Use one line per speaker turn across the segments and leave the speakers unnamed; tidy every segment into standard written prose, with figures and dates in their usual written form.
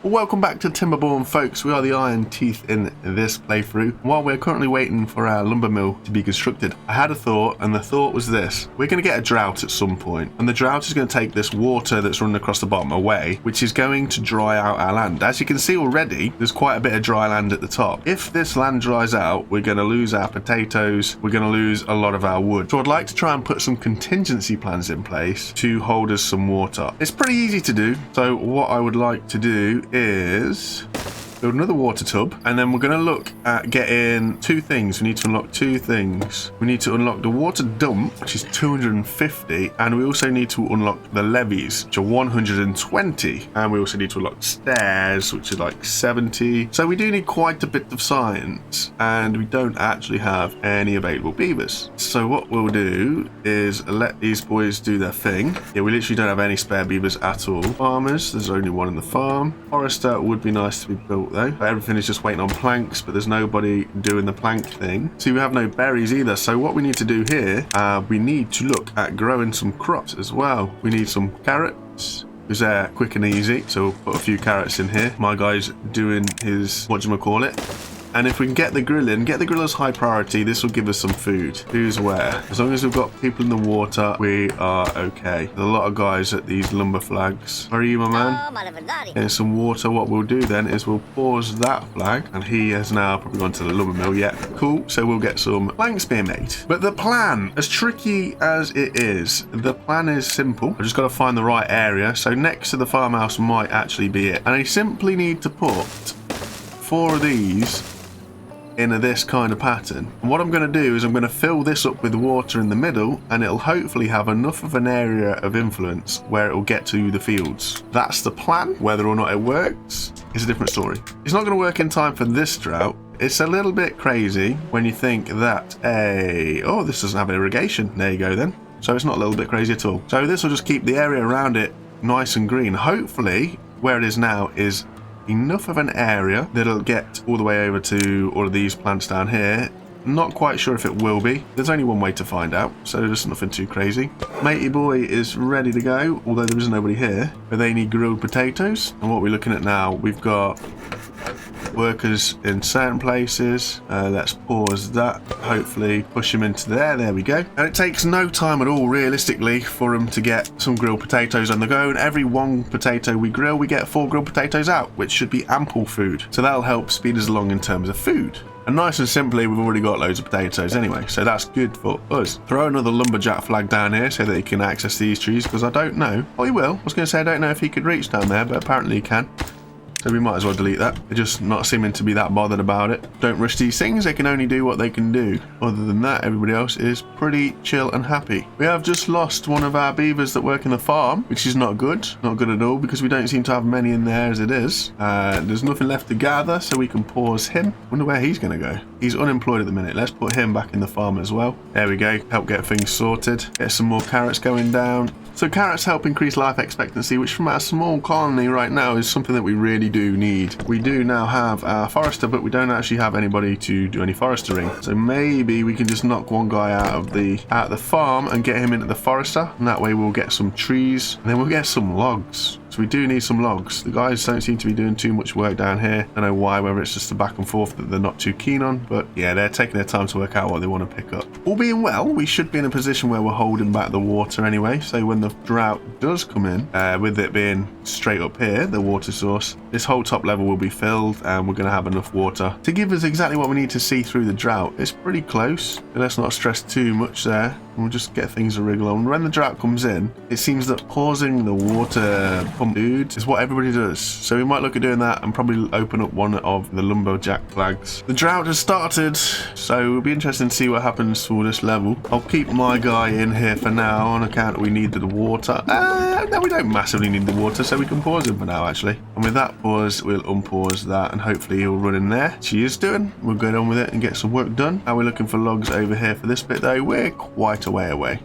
Welcome back to Timberborn, folks. We are the Iron Teeth in this playthrough. While we're currently waiting for our lumber mill to be constructed, I had a thought, and the thought was this. We're going to get a drought at some point, and the drought is going to take this water that's running across the bottom away, which is going to dry out our land. As you can see already, there's quite a bit of dry land at the top. If this land dries out, we're going to lose our potatoes, we're going to lose a lot of our wood. So I'd like to try and put some contingency plans in place to hold us some water. It's pretty easy to do, so what I would like to do is build another water tub, and then we're going to look at getting two things. We need to unlock two things. We need to unlock the water dump, which is 250, and we also need to unlock the levees, which are 120, and we also need to unlock stairs, which is like 70. So we do need quite a bit of science, and we don't actually have any available beavers. So what we'll do is let these boys do their thing. Yeah, we literally don't have any spare beavers at all. Farmers, there's only one in the farm. Forester would be nice to be built though. Everything is just waiting on planks, but there's nobody doing the plank thing. See, we have no berries either. So what we need to do here, we need to look at growing some crops as well. We need some carrots, because they're quick and easy. So we'll put a few carrots in here. My guy's doing his, whatchamacallit. And if we can get the grill as high priority, this will give us some food. Who's where? As long as we've got people in the water, we are okay. There's a lot of guys at these lumber flags. Where are you, my man? Getting some water. What we'll do then is we'll pause that flag. And he has now probably gone to the lumber mill. Yeah, cool. So we'll get some planks being made. But the plan, as tricky as it is, the plan is simple. I've just got to find the right area. So next to the farmhouse might actually be it. And I simply need to put 4 of these in this kind of pattern. And what I'm going to do is I'm going to fill this up with water in the middle, and it'll hopefully have enough of an area of influence where it will get to the fields. That's the plan. Whether or not it works is a different story. It's not going to work in time for this drought. It's a little bit crazy when you think that oh, this doesn't have irrigation. There you go then. So it's not a little bit crazy at all. So this will just keep the area around it nice and green. Hopefully where it is now is enough of an area that'll get all the way over to all of these plants down here. Not quite sure if it will be. There's only one way to find out, so there's nothing too crazy. Matey boy is ready to go, although there is nobody here. But they need grilled potatoes. And what we're looking at now, we've got workers in certain places. Let's pause that. Hopefully push them into there. There we go. And it takes no time at all, realistically, for them to get some grilled potatoes on the go. And every 1 potato we grill, we get 4 grilled potatoes out, which should be ample food. So that'll help speed us along in terms of food. And nice and simply, we've already got loads of potatoes anyway, so that's good for us. Throw another lumberjack flag down here so that he can access these trees, because I don't know. Oh, he will. I was going to say I don't know if he could reach down there, but apparently he can. So we might as well delete that. They're just not seeming to be that bothered about it. Don't rush these things, they can only do what they can do. Other than that, everybody else is pretty chill and happy. We have just lost one of our beavers that work in the farm, which is not good. Not good at all, because we don't seem to have many in there as it is. There's nothing left to gather, so we can pause him. Wonder where he's going to go. He's unemployed at the minute. Let's put him back in the farm as well. There we go. Help get things sorted. Get some more carrots going down. So carrots help increase life expectancy, which from our small colony right now is something that we really do need. We do now have our forester, but we don't actually have anybody to do any forestering. So maybe we can just knock one guy out of the farm and get him into the forester. And that way we'll get some trees, and then we'll get some logs. So we do need some logs. The guys don't seem to be doing too much work down here. I don't know why, whether it's just the back and forth that they're not too keen on. But yeah, they're taking their time to work out what they want to pick up. All being well, we should be in a position where we're holding back the water anyway. So when the drought does come in, with it being straight up here, the water source, this whole top level will be filled, and we're going to have enough water to give us exactly what we need to see through the drought. It's pretty close, but let's not stress too much there. We'll just get things to wriggle on. When the drought comes in, it seems that pausing the water pump dude is what everybody does. So we might look at doing that and probably open up one of the lumberjack flags. The drought has started, so it'll be interesting to see what happens for this level. I'll keep my guy in here for now on account that we need the water. No, we don't massively need the water, so we can pause him for now, actually. And with that pause, we'll unpause that, and hopefully he'll run in there. She is doing. We'll go on with it and get some work done. Now we're looking for logs over here for this bit, though. We're quite a way away.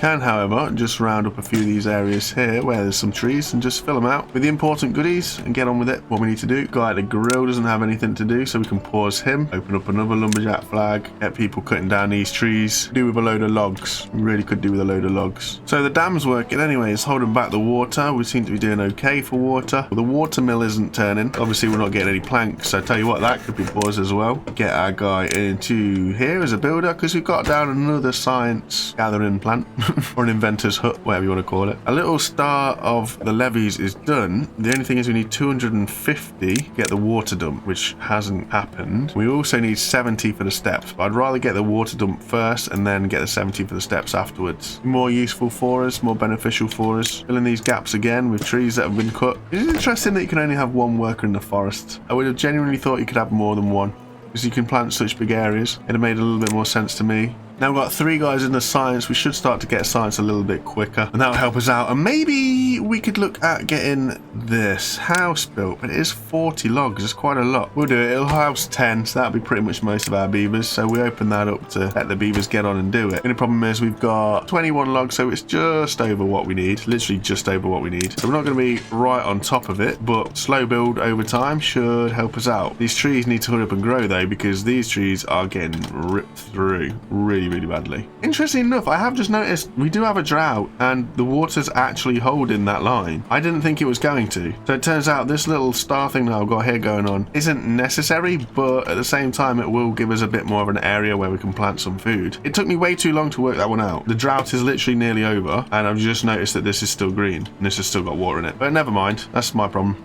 Can, however, just round up a few of these areas here where there's some trees and just fill them out with the important goodies and get on with it. What we need to do, guy at the grill doesn't have anything to do, so we can pause him, open up another lumberjack flag, get people cutting down these trees, do with a load of logs. We really could do with a load of logs. So the dam's working anyway, it's holding back the water. We seem to be doing okay for water. Well, the water mill isn't turning. Obviously we're not getting any planks, so I tell you what, that could be paused as well. Get our guy into here as a builder, because we've got down another science gathering plant or an inventor's hut, whatever you want to call it. A little start of the levees is done. The only thing is we need 250 to get the water dump, which hasn't happened. We also need 70 for the steps, but I'd rather get the water dump first and then get the 70 for the steps afterwards. More useful for us, more beneficial for us. Filling these gaps again with trees that have been cut. It is interesting that you can only have one worker in the forest. I would have genuinely thought you could have more than one, because you can plant such big areas. It'd have made a little bit more sense to me. Now we've got 3 guys in the science. We should start to get science a little bit quicker, and that'll help us out. And maybe we could look at getting this house built, but it is 40 logs. It's quite a lot. We'll do it. It'll house 10, so that'll be pretty much most of our beavers. So we open that up to let the beavers get on and do it. The only problem is we've got 21 logs, so it's just over what we need. Literally just over what we need. So we're not going to be right on top of it, but slow build over time should help us out. These trees need to hurry up and grow though, because these trees are getting ripped through really badly. Interesting enough, I have just noticed we do have a drought and the water's actually holding that line. I didn't think it was going to. So it turns out this little star thing that I've got here going on isn't necessary, but at the same time it will give us a bit more of an area where we can plant some food. It took me way too long to work that one out. The drought is literally nearly over, and I've just noticed that this is still green and this has still got water in it. But never mind, that's my problem.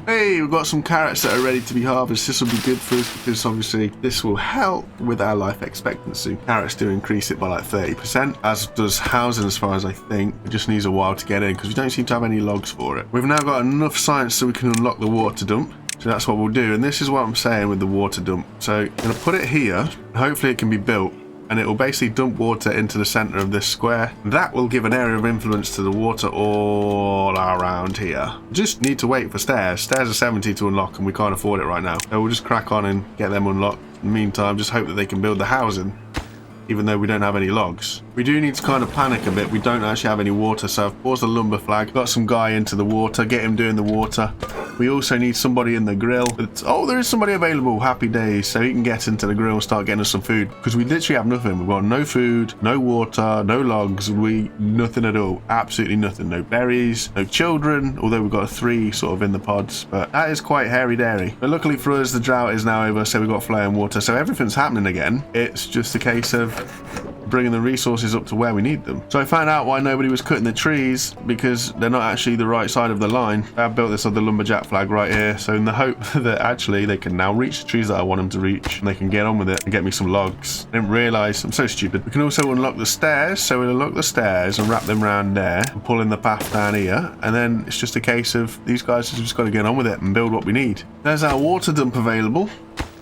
Hey, we've got some carrots that are ready to be harvested. This will be good for us because obviously this will help with our life expectancy. Carrots do increase it by like 30%, as does housing as far as I think. It just needs a while to get in because we don't seem to have any logs for it. We've now got enough science so we can unlock the water dump. So that's what we'll do, and this is what I'm saying with the water dump. So I'm going to put it here, hopefully it can be built, and it will basically dump water into the center of this square. That will give an area of influence to the water all around here. Just need to wait for stairs. Stairs are 70 to unlock and we can't afford it right now. So we'll just crack on and get them unlocked. In the meantime, just hope that they can build the housing, even though we don't have any logs. We do need to kind of panic a bit. We don't actually have any water, so I've paused the lumber flag, got some guy into the water, get him doing the water. We also need somebody in the grill. But, oh, there is somebody available. Happy days. So he can get into the grill and start getting us some food, because we literally have nothing. We've got no food, no water, no logs, nothing at all. Absolutely nothing. No berries, no children, although we've got 3 sort of in the pods, but that is quite hairy-dairy. But luckily for us, the drought is now over, so we've got flowing water, so everything's happening again. It's just a case of bringing the resources up to where we need them. So I found out why nobody was cutting the trees, because they're not actually the right side of the line. I've built this other lumberjack flag right here, so in the hope that actually they can now reach the trees that I want them to reach, and they can get on with it and get me some logs. I didn't realize, I'm so stupid. We can also unlock the stairs, so we'll unlock the stairs and wrap them around there and pull in the path down here, and then it's just a case of these guys have just got to get on with it and build what we need. There's our water dump available,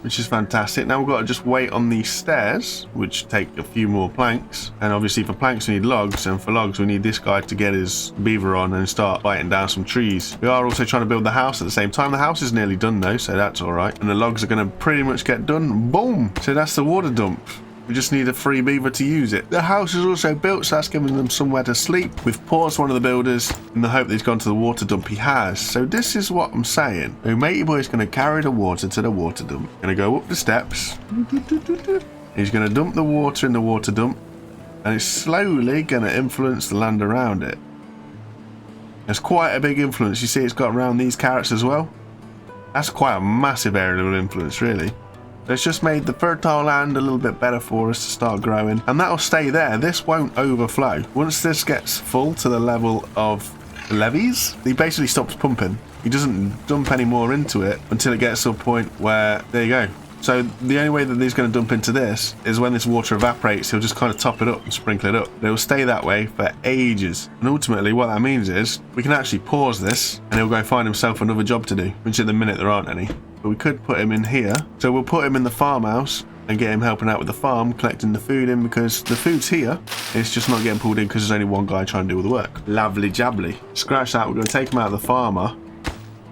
which is fantastic. Now we've got to just wait on these stairs, which take a few more planks, and obviously for planks we need logs, and for logs we need this guy to get his beaver on and start biting down some trees. We are also trying to build the house at the same time. The house is nearly done though, so that's all right, and the logs are going to pretty much get done. Boom! So that's the water dump. We just need a free beaver to use it. The house is also built, so that's giving them somewhere to sleep. We've paused one of the builders in the hope that he's gone to the water dump. He has. So this is what I'm saying. The matey boy is going to carry the water to the water dump. Going to go up the steps. He's going to dump the water in the water dump, and it's slowly going to influence the land around it. There's quite a big influence. You see it's got around these carrots as well. That's quite a massive area of influence, really. It's just made the fertile land a little bit better for us to start growing, and that'll stay there. This won't overflow. Once this gets full to the level of the levees, he basically stops pumping. He doesn't dump any more into it until it gets to a point where, there you go. So the only way that he's going to dump into this is when this water evaporates, he'll just kind of top it up and sprinkle it up. It'll stay that way for ages. And ultimately what that means is we can actually pause this and he'll go find himself another job to do, which at the minute there aren't any. But we could put him in here. So we'll put him in the farmhouse and get him helping out with the farm, collecting the food in, because the food's here. It's just not getting pulled in because there's only one guy trying to do all the work. Lovely jubbly. Scratch that. We're going to take him out of the farmer.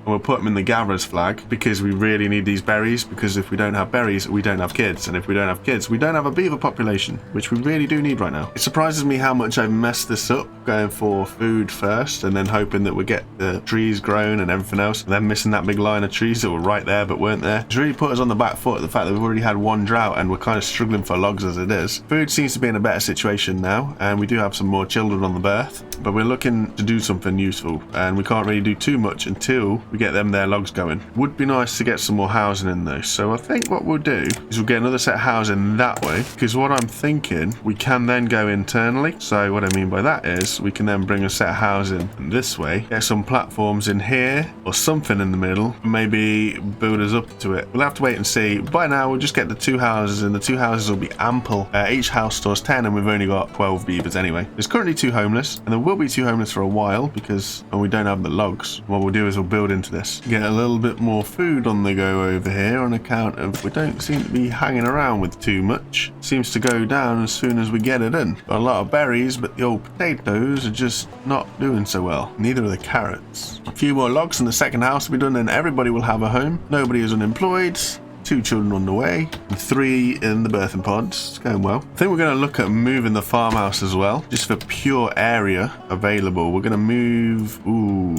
we'll put them in the gatherer's flag because we really need these berries, because if we don't have berries, we don't have kids, and if we don't have kids, we don't have a beaver population, which we really do need right now. It surprises me how much I've messed this up, going for food first and then hoping that we get the trees grown and everything else, and then missing that big line of trees that were right there but weren't there. It's really put us on the back foot, the fact that we've already had one drought and we're kind of struggling for logs as it is. Food seems to be in a better situation now, and we do have some more children on the birth, but we're looking to do something useful, and we can't really do too much until we get them their logs going. Would be nice to get some more housing in though, so I think what we'll do is we'll get another set of housing that way, because what I'm thinking, we can then go internally. So what I mean by that is we can then bring a set of housing this way, get some platforms in here or something in the middle, maybe build us up to it. We'll have to wait and see. By now we'll just get the 2 houses, and the 2 houses will be ample. Each house stores 10 and we've only got 12 beavers anyway. There's currently 2 homeless, and there will be 2 homeless for a while because we don't have the logs. What we'll do is we'll build into this, get a little bit more food on the go over here on account of we don't seem to be hanging around with too much. Seems to go down as soon as we get it in. Got a lot of berries, but the old potatoes are just not doing so well. Neither are the carrots. A few more logs and the second house will be done, and everybody will have a home. Nobody is unemployed. 2 children on the way, and 3 in the birthing pods. It's going well. I think we're going to look at moving the farmhouse as well, just for pure area available. We're going to move... Ooh.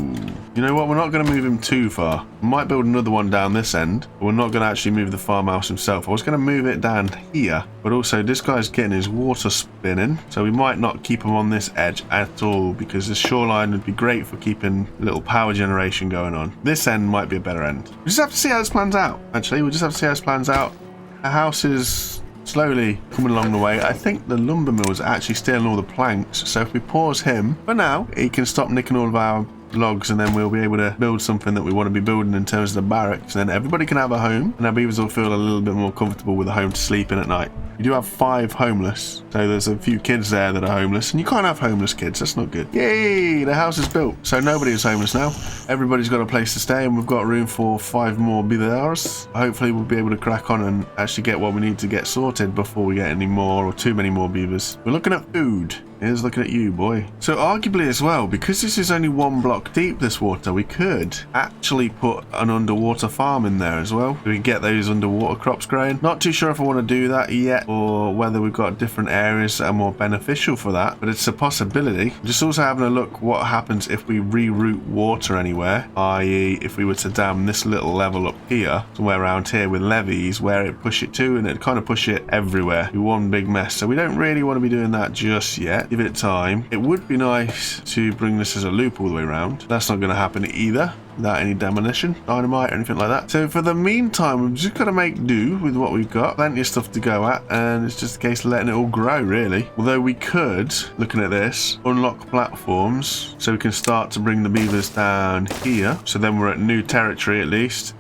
You know what? We're not going to move him too far. We might build another one down this end, but we're not going to actually move the farmhouse himself. I was going to move it down here, but also this guy's getting his water spinning, so we might not keep him on this edge at all, because the shoreline would be great for keeping a little power generation going on. This end might be a better end. We just have to see how this plans out, actually. We just have to see how this plans out. Our house is slowly coming along the way. I think the lumber mill is actually stealing all the planks, so if we pause him for now, he can stop nicking all of our logs, and then we'll be able to build something that we want to be building in terms of the barracks, and then everybody can have a home, and our beavers will feel a little bit more comfortable with a home to sleep in at night. You do have 5 homeless, so there's a few kids there that are homeless, and you can't have homeless kids. That's not good. Yay, the house is built, so nobody is homeless now. Everybody's got a place to stay, and we've got room for 5 more beavers. Hopefully we'll be able to crack on and actually get what we need to get sorted before we get any more or too many more beavers. We're looking at food. Here's looking at you, boy. So arguably as well, because this is only 1 block deep, this water, we could actually put an underwater farm in there as well. We can get those underwater crops growing. Not too sure if I want to do that yet, or whether we've got different areas that are more beneficial for that, but it's a possibility. Just also having a look what happens if we reroute water anywhere, i.e. if we were to dam this little level up here, somewhere around here with levees, where it push it to, and it kind of push it everywhere. Be one big mess. So we don't really want to be doing that just yet. Give it time. It would be nice to bring this as a loop all the way around. That's not going to happen either without any demolition, dynamite or anything like that. So for the meantime, we've just got to make do with what we've got. Plenty of stuff to go at, and it's just a case of letting it all grow, really. Although we could, looking at this, unlock platforms so we can start to bring the beavers down here. So then we're at new territory at least,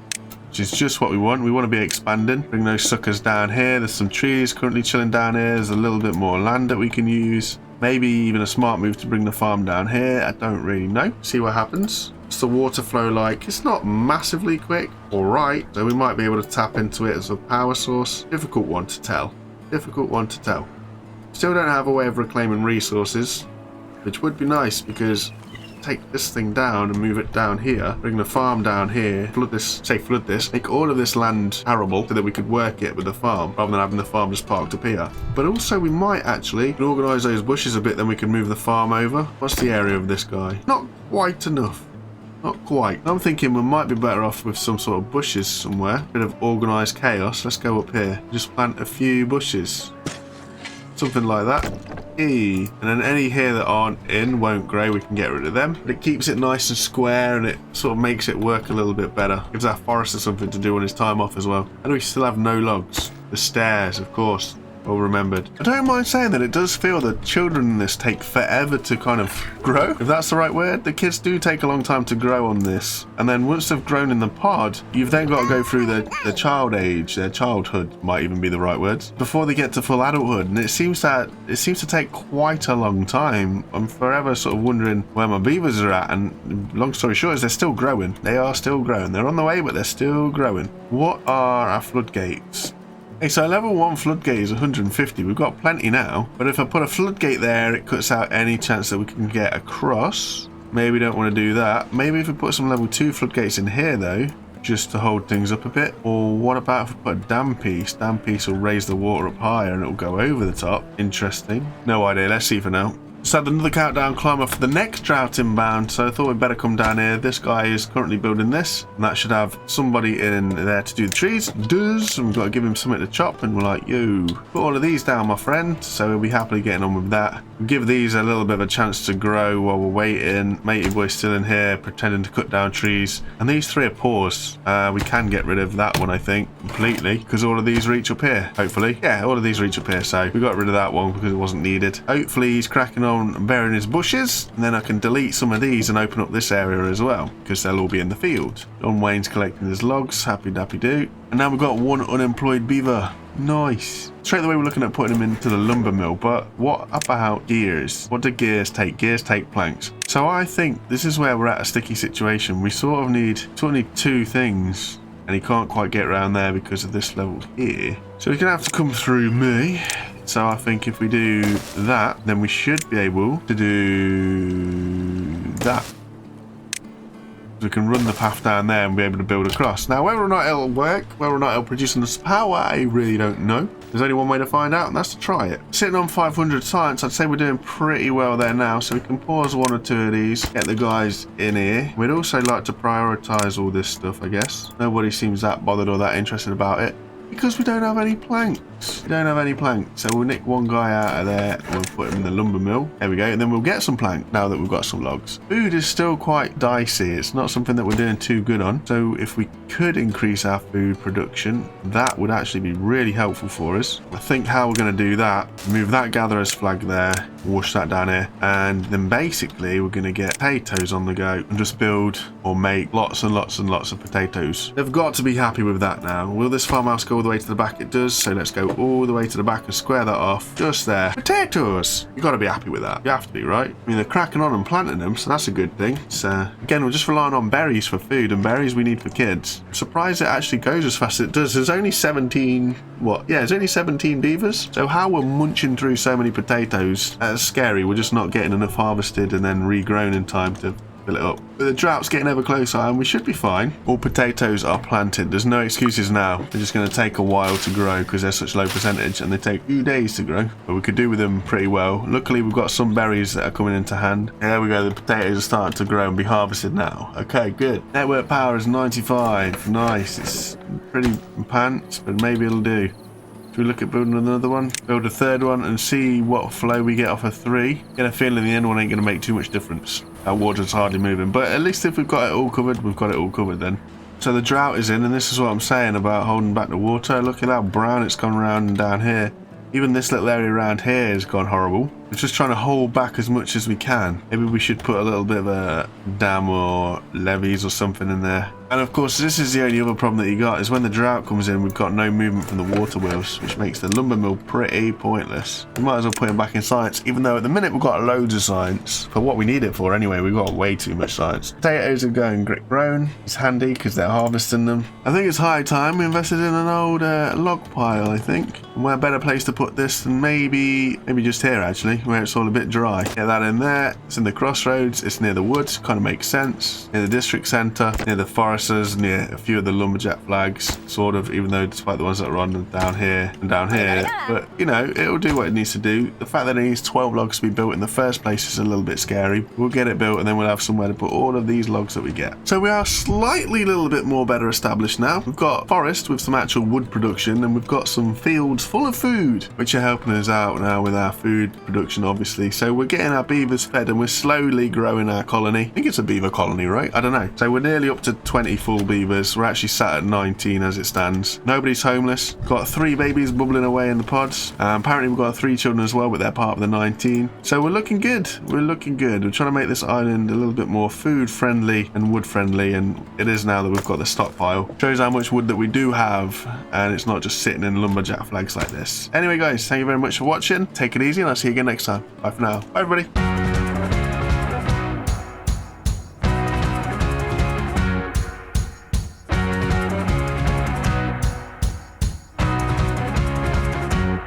which is just what we want. We want to be expanding. Bring those suckers down here. There's some trees currently chilling down here. There's a little bit more land that we can use. Maybe even a smart move to bring the farm down here. I don't really know. See what happens. What's the water flow like? It's not massively quick. All right. So we might be able to tap into it as a power source. Difficult one to tell. Difficult one to tell. Still don't have a way of reclaiming resources, which would be nice, because take this thing down and move it down here, bring the farm down here, flood this, make all of this land arable so that we could work it with the farm rather than having the farm just parked up here. But also we might actually organise those bushes a bit, then we can move the farm over. What's the area of this guy? Not quite enough. Not quite. I'm thinking we might be better off with some sort of bushes somewhere. Bit of organised chaos. Let's go up here. Just plant a few bushes. Something like that. And then any here that aren't in won't grow, we can get rid of them. But it keeps it nice and square, and it sort of makes it work a little bit better. Gives our forester something to do on his time off as well. And we still have no logs. The stairs, of course. Well remembered. I don't mind saying that it does feel that children in this take forever to kind of grow, if that's the right word. The kids do take a long time to grow on this, and then once they've grown in the pod, you've then got to go through the child age, their childhood might even be the right words, before they get to full adulthood. And it seems to take quite a long time. I'm forever sort of wondering where my beavers are at, and long story short is they're still growing. They are still growing. They're on the way, but they're still growing. What are our floodgates? Okay, so level 1 floodgate is 150. We've got plenty now, but if I put a floodgate there, it cuts out any chance that we can get across. Maybe we don't want to do that. Maybe if we put some level 2 floodgates in here though, just to hold things up a bit. Or what about if we put a dam piece? Dam piece will raise the water up higher and it'll go over the top. Interesting. No idea. Let's see for now. Just had another countdown climber for the next drought inbound, so I thought we'd better come down here. This guy is currently building this, and that should have somebody in there to do the trees. It does, and we've got to give him something to chop, and we're like, yo, put all of these down, my friend. So we'll be happily getting on with that. We'll give these a little bit of a chance to grow while we're waiting. Matey boy's still in here, pretending to cut down trees. And these 3 are paused. We can get rid of that one, I think, completely, because all of these reach up here, hopefully. Yeah, all of these reach up here, so we got rid of that one because it wasn't needed. Hopefully he's cracking on bearing his bushes, and then I can delete some of these and open up this area as well, because they'll all be in the field. John Wayne's collecting his logs, happy dappy do. And now we've got 1 unemployed beaver. Nice. Straight away we're looking at putting him into the lumber mill, but what about gears? What do gears take? Gears take planks. So I think this is where we're at a sticky situation. We sort of need 2 things, and he can't quite get around there because of this level here. So he's gonna have to come through me. So I think if we do that, then we should be able to do that. We can run the path down there and be able to build across. Now, whether or not it'll work, whether or not it'll produce enough power, I really don't know. There's only one way to find out, and that's to try it. Sitting on 500 science, I'd say we're doing pretty well there now, so we can pause 1 or 2 of these, get the guys in here. We'd also like to prioritize all this stuff, I guess. Nobody seems that bothered or that interested about it, because we don't have any planks. We don't have any planks, so we'll nick 1 guy out of there and we'll put him in the lumber mill. There we go, and then we'll get some plank now that we've got some logs. Food is still quite dicey. It's not something that we're doing too good on, so if we could increase our food production, that would actually be really helpful for us. I think how we're going to do that, move that gatherer's flag there, wash that down here, and then basically we're going to get potatoes on the go and just build or make lots and lots and lots of potatoes. They've got to be happy with that now. Will this farmhouse go all the way to the back? It does, so let's go all the way to the back and square that off just there. Potatoes! You've got to be happy with that. You have to be, right? I mean, they're cracking on and planting them, so that's a good thing. So again, we're just relying on berries for food, and berries we need for kids. I'm surprised it actually goes as fast as it does. There's only 17 there's only 17 beavers, so how we're munching through so many potatoes, that's scary. We're just not getting enough harvested and then regrown in time to fill it up. But the drought's getting ever closer and we should be fine. All potatoes are planted. There's no excuses now. They're just going to take a while to grow because they're such low percentage and they take 2 days to grow. But we could do with them pretty well. Luckily we've got some berries that are coming into hand. There we go. The potatoes are starting to grow and be harvested now. Okay, good. Network power is 95. Nice. It's pretty pants, but maybe it'll do. Should we look at building another one? Build a 3rd one and see what flow we get off of 3. Get a feeling the end one ain't going to make too much difference. That water's hardly moving. But at least if we've got it all covered, we've got it all covered then. So the drought is in, and this is what I'm saying about holding back the water. Look at how brown it's gone around and down here. Even this little area around here has gone horrible. We're just trying to hold back as much as we can. Maybe we should put a little bit of a dam or levees or something in there. And of course, this is the only other problem that you got, is when the drought comes in, we've got no movement from the water wheels, which makes the lumber mill pretty pointless. We might as well put him back in science, even though at the minute we've got loads of science. For what we need it for anyway, we've got way too much science. Potatoes are going grit grown. It's handy because they're harvesting them. I think it's high time we invested in an old log pile, I think. And where a better place to put this than maybe just here actually, where it's all a bit dry. Get that in there. It's in the crossroads. It's near the woods. Kind of makes sense. Near the district centre. Near the foresters. Near a few of the lumberjack flags. Sort of, even though despite the ones that are on down here and down here. But, you know, it'll do what it needs to do. The fact that it needs 12 logs to be built in the first place is a little bit scary. We'll get it built and then we'll have somewhere to put all of these logs that we get. So we are slightly a little bit more better established now. We've got forest with some actual wood production, and we've got some fields full of food, which are helping us out now with our food production, obviously. So we're getting our beavers fed and we're slowly growing our colony. I think it's a beaver colony, right? I don't know. So we're nearly up to 20 full beavers. We're actually sat at 19 as it stands. Nobody's homeless. Got 3 babies bubbling away in the pods. Apparently we've got 3 children as well, but they're part of the 19. So we're looking good. We're looking good. We're trying to make this island a little bit more food friendly and wood friendly, and it is now that we've got the stockpile. Shows how much wood that we do have, and it's not just sitting in lumberjack flags like this. Anyway guys, thank you very much for watching. Take it easy and I'll see you again next time. Bye for now. Bye everybody.